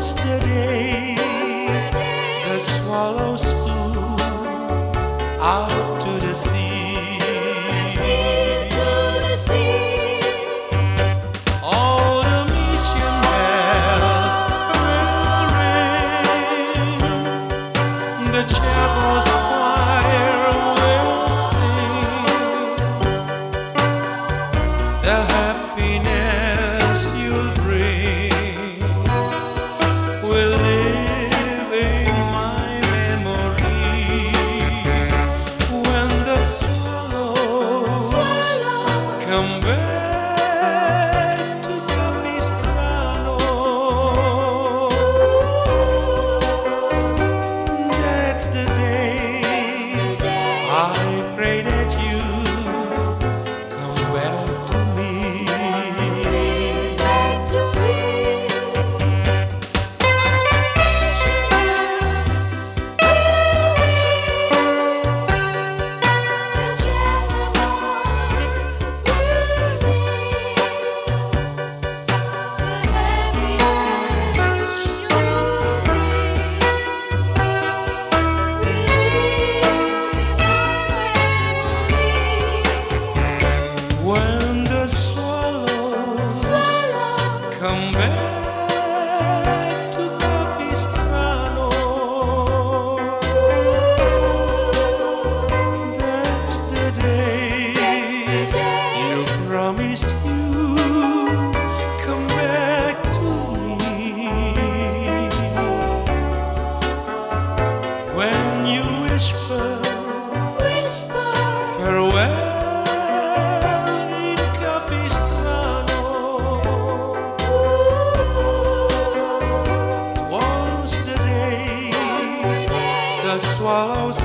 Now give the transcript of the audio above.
'Twas the day the swallows flew out to the sea. All the mission bells will ring, the chapel's choir will sing, the happiness you'll bring will live in my memory. When the swallows come back to Capistrano, that's the day I pray that you come back to me. When the swallows come back to Capistrano, that's the day you promised you come back to me. When you whisper farewell in Capistrano, 'twas the day the swallows